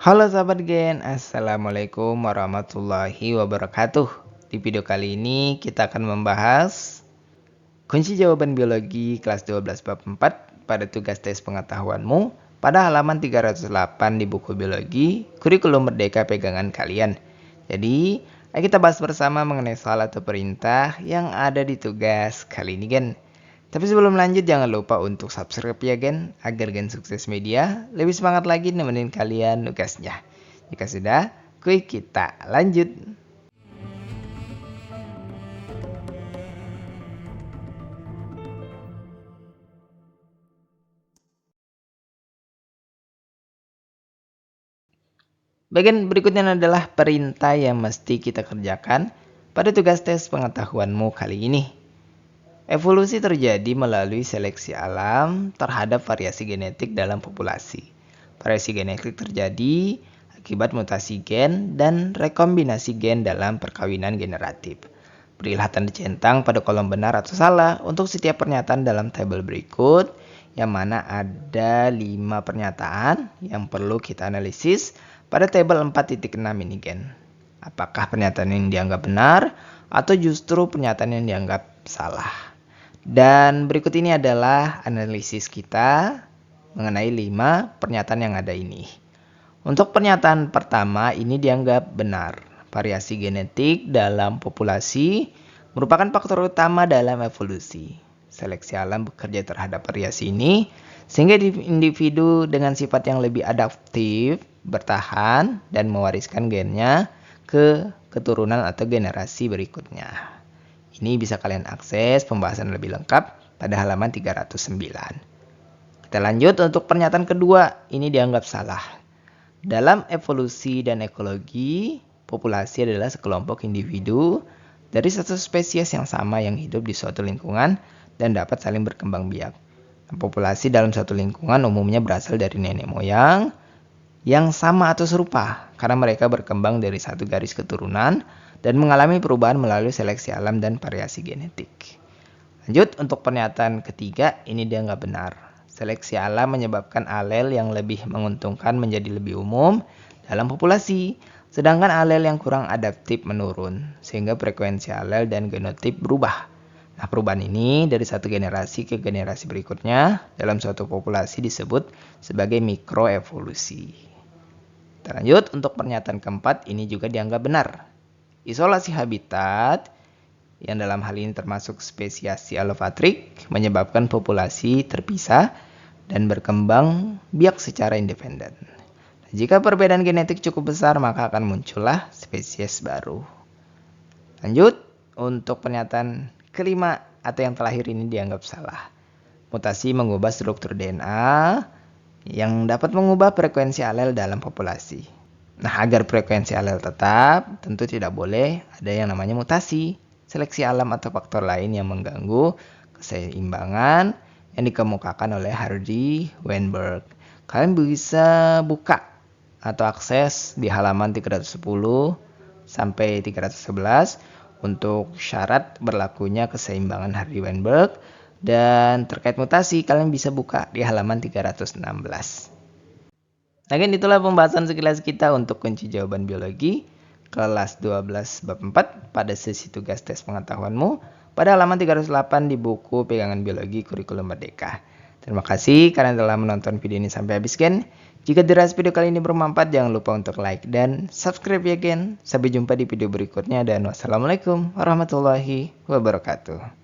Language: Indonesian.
Halo sahabat Gen, Assalamualaikum warahmatullahi wabarakatuh. Di video kali ini kita akan membahas kunci jawaban biologi kelas 12 bab 4 pada tugas tes pengetahuanmu pada halaman 308 di buku biologi kurikulum merdeka pegangan kalian. Jadi, ayo kita bahas bersama mengenai soal atau perintah yang ada di tugas kali ini Gen. Tapi sebelum lanjut jangan lupa untuk subscribe ya Gen, agar Gen Sukses Media lebih semangat lagi nemenin kalian tugasnya. Jika sudah, kuy kita lanjut. Bagian berikutnya adalah perintah yang mesti kita kerjakan pada tugas tes pengetahuanmu kali ini. Evolusi terjadi melalui seleksi alam terhadap variasi genetik dalam populasi. Variasi genetik terjadi akibat mutasi gen dan rekombinasi gen dalam perkawinan generatif. Berilah tanda centang pada kolom benar atau salah untuk setiap pernyataan dalam tabel berikut, yang mana ada 5 pernyataan yang perlu kita analisis pada tabel 4.6 ini gen. Apakah pernyataan yang dianggap benar atau justru pernyataan yang dianggap salah? Dan berikut ini adalah analisis kita mengenai 5 pernyataan yang ada ini. Untuk pernyataan pertama ini dianggap benar. Variasi genetik dalam populasi merupakan faktor utama dalam evolusi. Seleksi alam bekerja terhadap variasi ini sehingga individu dengan sifat yang lebih adaptif bertahan dan mewariskan gennya ke keturunan atau generasi berikutnya. Ini bisa kalian akses pembahasan lebih lengkap pada halaman 309. Kita lanjut untuk pernyataan kedua, ini dianggap salah. Dalam evolusi dan ekologi, populasi adalah sekelompok individu dari satu spesies yang sama yang hidup di suatu lingkungan dan dapat saling berkembang biak. Populasi dalam suatu lingkungan umumnya berasal dari nenek moyang yang sama atau serupa karena mereka berkembang dari satu garis keturunan dan mengalami perubahan melalui seleksi alam dan variasi genetik. Lanjut untuk pernyataan ketiga, ini dianggap benar. Seleksi alam menyebabkan alel yang lebih menguntungkan menjadi lebih umum dalam populasi, sedangkan alel yang kurang adaptif menurun, sehingga frekuensi alel dan genotip berubah. Nah, perubahan ini dari satu generasi ke generasi berikutnya dalam suatu populasi disebut sebagai mikroevolusi. Kita lanjut untuk pernyataan keempat, ini juga dianggap benar. Isolasi habitat yang dalam hal ini termasuk spesiasi allopatric menyebabkan populasi terpisah dan berkembang biak secara independen. Jika perbedaan genetik cukup besar maka akan muncullah spesies baru. Lanjut untuk pernyataan kelima atau yang terakhir ini dianggap salah. Mutasi mengubah struktur DNA yang dapat mengubah frekuensi alel dalam populasi. Nah, agar frekuensi alel tetap, tentu tidak boleh ada yang namanya mutasi, seleksi alam atau faktor lain yang mengganggu keseimbangan yang dikemukakan oleh Hardy Weinberg. Kalian bisa buka atau akses di halaman 310 sampai 311 untuk syarat berlakunya keseimbangan Hardy Weinberg, dan terkait mutasi kalian bisa buka di halaman 316. Nah, itulah pembahasan sekilas kita untuk kunci jawaban biologi kelas 12 bab 4 pada sesi tugas tes pengetahuanmu pada halaman 308 di buku pegangan biologi kurikulum merdeka. Terima kasih karena telah menonton video ini sampai habis Gen. Jika dirasa video kali ini bermanfaat, jangan lupa untuk like dan subscribe ya Gen. Sampai jumpa di video berikutnya dan wassalamualaikum warahmatullahi wabarakatuh.